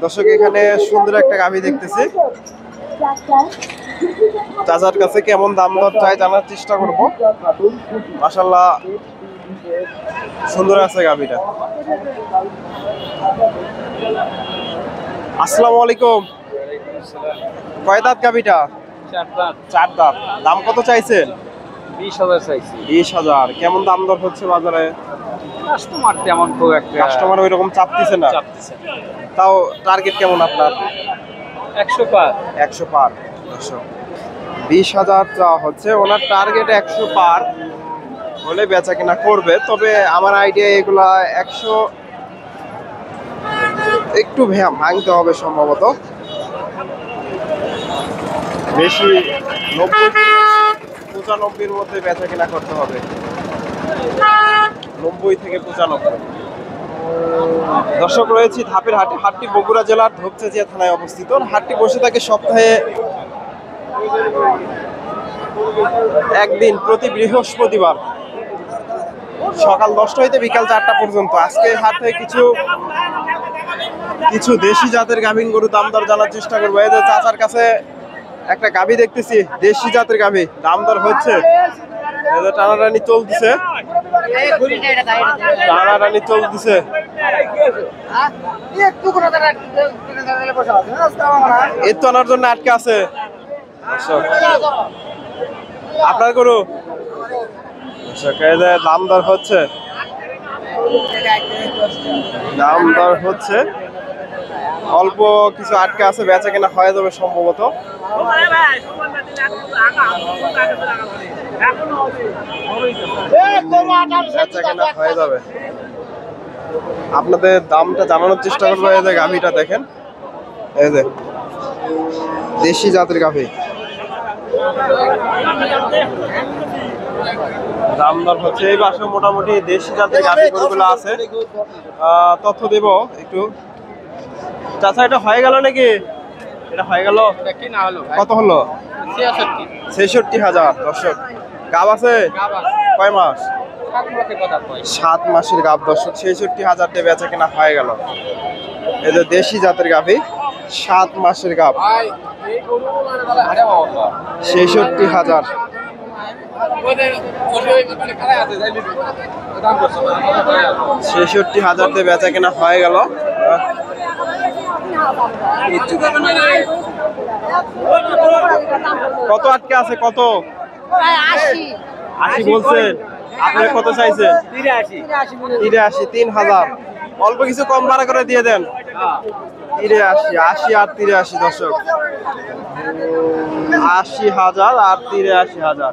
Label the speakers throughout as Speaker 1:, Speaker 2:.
Speaker 1: দর্শক এখানে সুন্দর একটা গাভী দেখতেছি। চাচার কাছে কেমন দাম দর চাই জানার চেষ্টা করবো। মাশাআল্লাহ সুন্দর আছে গাভীটা। আসসালামু আলাইকুম। কয় দাঁত গাভীটা? চার দাঁত। দাম কত চাইছেন?
Speaker 2: 20,000 চাইছি।
Speaker 1: 20,000। কেমন দাম দর হচ্ছে বাজারে?
Speaker 2: কাস্টমার তেমন খুব একটা
Speaker 1: কাস্টমার ওই রকম চাপতেছে না। তাও টার্গেট কেমন আপনার?
Speaker 2: 100 পার।
Speaker 1: 100 পার। দর্শক 20,000 চাওয়া হচ্ছে, ওনার টার্গেট 100 পার হলে বেচা কেনা করবে। তবে আমার আইডিয়া এগুলা 100 একটু ভাঙতে হবে সম্ভবত, বেশি 90-95-এর মধ্যে বেচা কেনা করতে হবে। 90 থেকে 95। দর্শক রয়েছি ধাপের হাটে। হাটটি বগুড়া জেলার ধোপচাচিয়া থানায় অবস্থিত। হাটটি বসে থাকে সপ্তাহে একদিন, প্রতি বৃহস্পতিবার সকাল 10টা হইতে বিকাল 4টা পর্যন্ত। আজকে হাটে কিছু দেশি জাতের গাভীন গরু দাম দর জানার চেষ্টা করবো। এই যে চাচার কাছে একটা গাভী দেখতেছি, দেশি জাতের গাভী। দাম দর হচ্ছে, টানাটানি চলতেছে, টানাটানি চলতেছে। এর তো আনার জন্য আটকে আছে। আপনার গরু দাম দর হচ্ছে, দাম দর হচ্ছে, অল্প কিছু আটকে আছে, বেচা কেনা হয়ে যাবে সম্ভবত। বেচা কেনা হয়ে যাবে। আপনাদের দামটা জানানোর চেষ্টা করবো। এই যে গাভীটা দেখেন, এই যে দেশি জাতের গাভী। দাম দর হচ্ছে। এই পাশে মোটামুটি দেশি জাতের গাভী গরুগুলো আছে, তথ্য দেব একটু। চাচা এটা হয়ে গেল নাকি? এটা হয়ে গেল? কত হলো? 66,000। দর্শক গাব আছে কয় মাস? 7 মাসের গাব। দর্শক 66,000 দিয়ে বেচা কেনা হয়ে গেল। এই যে দেশি জাতের গাভী, 7 মাসের গাব, 66,000। 66,000 দিয়ে বেচা কেনা হয়ে গেল। কত আটকে আছে? কত? 80 বলছেন। আপনি কত চাইছেন? 83। 3,000। অল্প কিছু কম ভাড়া করে দিয়ে দেন। 83, 80 আর 83। দর্শক 80,000 আর 83,000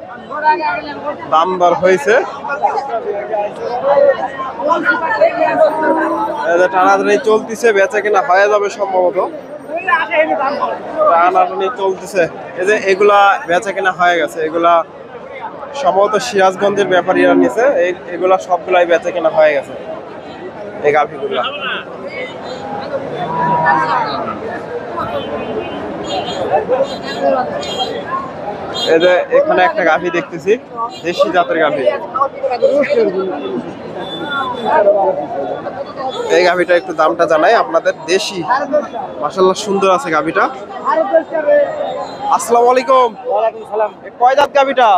Speaker 1: দাম দর হয়েছে। টানাটানি চলতেছে, বেচা কেনা হয়ে যাবে সম্ভবত। টানাটানি চলতেছে। এই যে এগুলা বেচা কেনা হয়ে গেছে। এগুলা সম্ভবত সিরাজগঞ্জের ব্যাপারীরা নিছে। এগুলা সবগুলাই বেচা কেনা হয়ে গেছে, এই গাভীগুলা। এই যে এখানে একটা গাভী দেখতেছি, দেশি জাতের গাভী। এই গাভীটা একটু দামটা জানাই আপনাদের। দেশি, মাশাআল্লাহ সুন্দর আছে গাভীটা। আসসালামু আলাইকুম। কয় দাঁত গাভীটা?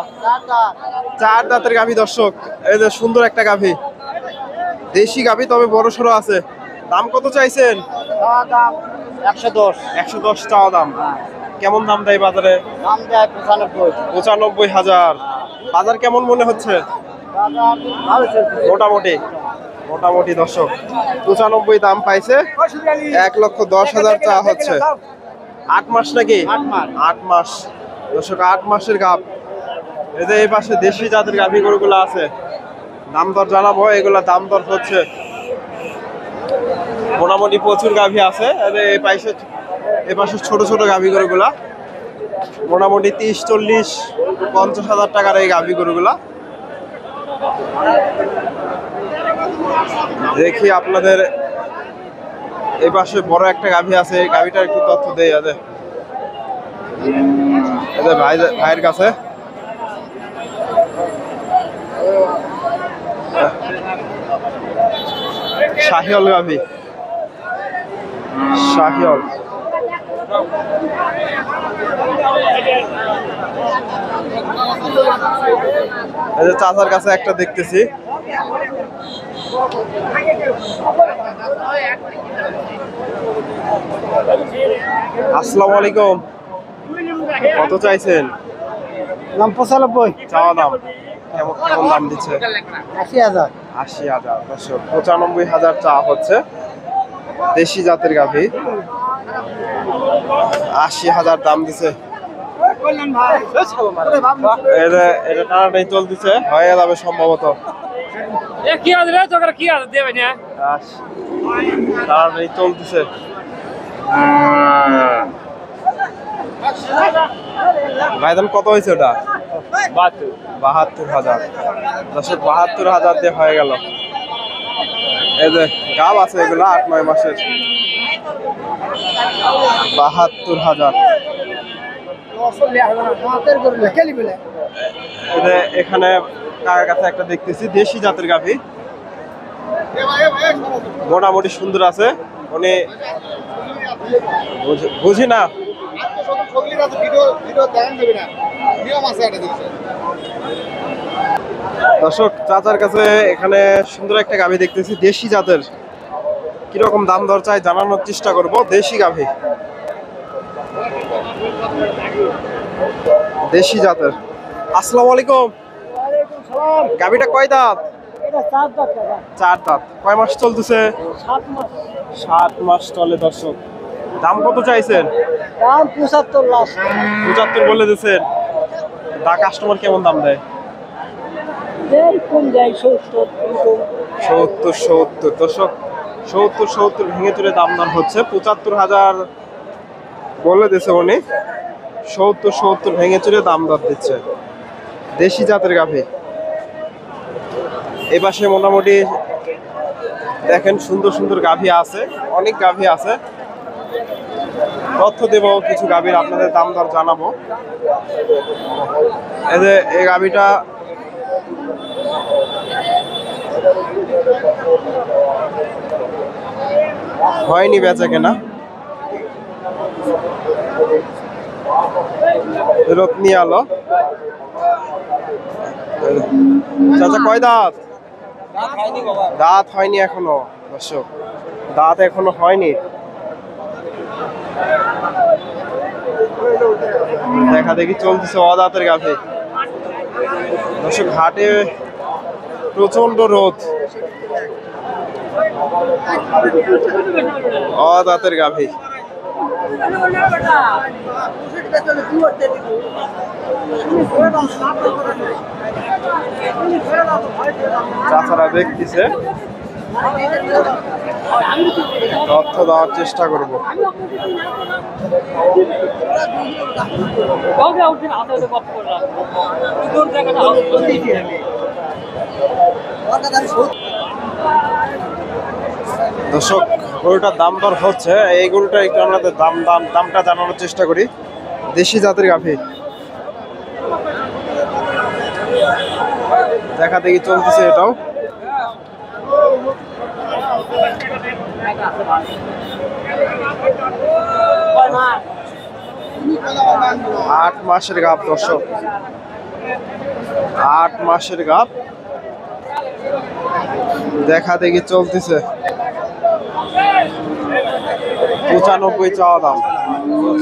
Speaker 1: 4 দাঁতের গাভী। দর্শক এই যে সুন্দর একটা গাভী, দেশি গাভী, তবে বড় সড়ো আছে। দাম কত চাইছেন?
Speaker 2: 110।
Speaker 1: 110 চাওয়া দাম। কেমন দাম দেয় বাজারে?
Speaker 2: দাম দেয়
Speaker 1: 95,000। বাজার কেমন মনে হচ্ছে? মোটামুটি মোটামুটি। দর্শক 95 দাম পাইছে। 1,10,000 চাওয়া হচ্ছে। 8 মাস নাকি? 8 মাস। দর্শক 8 মাসের গাভ। এই যে এই পাশে দেশি জাতের গাভী গরুগুলো আছে, দাম দর জানাবো। এগুলা দাম দর হচ্ছে, মোটামুটি প্রচুর গাভী আছে। এই পাশে ছোট ছোট গাভী গরুগুলা মোটামুটি 30-40-50,000 টাকার এই গাভী গরুগুলা। দেখি আপনাদের এই পাশে বড় একটা গাভী আছে, এই গাভীটার একটু তথ্য দেই। আছে ভাইয়ের কাছে। শাহিওয়াল গাভী। শাহিওয়াল। এই যে চাচার কাছে একটা দেখতেছি। আসসালামু আলাইকুম। কত চাইছেন?
Speaker 2: দাম 95।
Speaker 1: চাওয়া দাম কেমন কেমন দাম দিচ্ছে?
Speaker 2: 80,000।
Speaker 1: 80,000। দর্শক 95,000 চাওয়া হচ্ছে। দেশি জাতের গাভী 80,000 দাম দিছে। এটা টানাটানি চলতেছে, হয়ে যাবে সম্ভবত। টানাটানি চলতেছে। ভাইদান কত হয়েছে ওটা? 72,000। দর্শক 72,000 দিয়ে হয়ে গেল। এই যে গাব আছে এগুলো 8-9 মাসের। 72,000। এখানে কাকার কাছে একটা দেখতেছি দেশি জাতের গাভী, মোটামুটি সুন্দর আছে। উনি বুঝি না দর্শক, চাচার কাছে এখানে সুন্দর একটা গাভী দেখতেছি দেশি জাতের। কিরকম দাম দর চাই জানানোর চেষ্টা করব। দেশি গাভী, দেশি জাতের। আসসালামু আলাইকুম। গাভীটা কয় দাঁত? 4 দাঁত। কয় মাস চলতেছে? 7 মাস চলে। দর্শক দাম কত চাইছেন?
Speaker 2: দাম 75 লাখ।
Speaker 1: 75 বলে দিচ্ছেন। কাস্টমার কেমন দাম দেয়?
Speaker 2: কোন যায় 70।
Speaker 1: 70 দর্শক 70 ভেঙে তুলে দাম দর হচ্ছে। 75,000 বলে দিচ্ছে উনি। 70 ভেঙে চুরে দাম দর দিচ্ছে। দেশি জাতের গাভী। এ পাশে মোটামুটি দেখেন সুন্দর সুন্দর গাভী আছে, অনেক গাভী আছে। তথ্য দেব কিছু গাভীর, আপনাদের দাম দর জানাবো। এই যে এই গাভীটা হয়নি বেচা কেনা, রোদ নিয়ে আলো। চাচা কয় দাঁত? দাঁত হয়নি এখনো। দর্শক দাঁত এখনো হয়নি। দেখা দেখি চলতেছে অদাঁতের গাভী। দর্শক হাটে প্রচন্ড রোদ। অদাঁতের গাভী। চাচারা দেখতেছে, তথ্য দেওয়ার চেষ্টা করব। দর্শক গরুটার দাম দর হচ্ছে, এই গরুটা একটু আমাদের দামটা জানানোর চেষ্টা করি। দেশি জাতের গাভী, দেখা দেখি চলতেছে এটাও। আট মাসের গাভ। দর্শক 8 মাসের গাভ, দেখা দেখি চলতেছে। 95 চাওয়া দাম।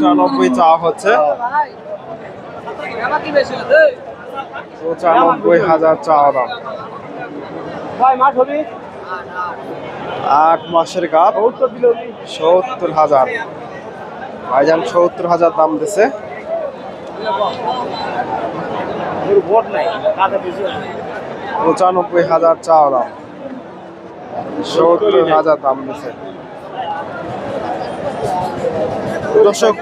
Speaker 1: 95 চাওয়া হচ্ছে। 95,000 চাওয়া দাম। 8 মাসের গাভ, 70,000। ভাইজান 70,000 দাম দিছে। 95,000 চাওয়া দাম, 70,000 দাম দিছে। দর্শক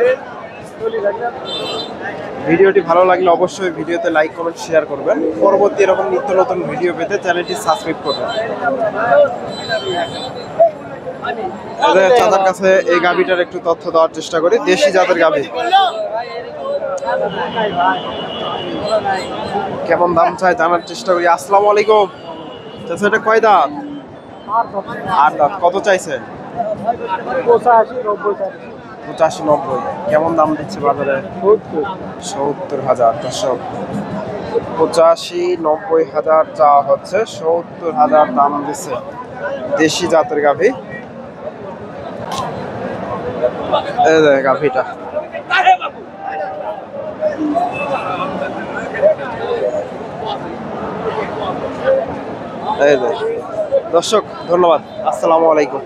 Speaker 1: ভিডিওটি ভালো লাগলে অবশ্যই ভিডিওতে লাইক কমেন্ট শেয়ার করবেন। পরবর্তী এরকম নিত্য নতুন ভিডিও পেতে চ্যানেলটি সাবস্ক্রাইব করবেন। চাচার কাছে এই গাভীটার একটু তথ্য দেওয়ার চেষ্টা করি। দেশি জাতের গাভী, কেমন দাম চাই জানার চেষ্টা করি। আসসালামু আলাইকুম। চাচা এটা কয় দাঁত? 8 দাঁত। কত চাইছেন?
Speaker 2: পঁচাশি নব্বই
Speaker 1: 85-90। কেমন দাম দিচ্ছে বাজারে? 70,000 দর্শক। 85-90,000 চাওয়া হচ্ছে, 70,000 দাম দিচ্ছে। দেশি জাতের গাভী। এই যে গাভীটা। এই যে দর্শক, ধন্যবাদ। আসসালামু আলাইকুম।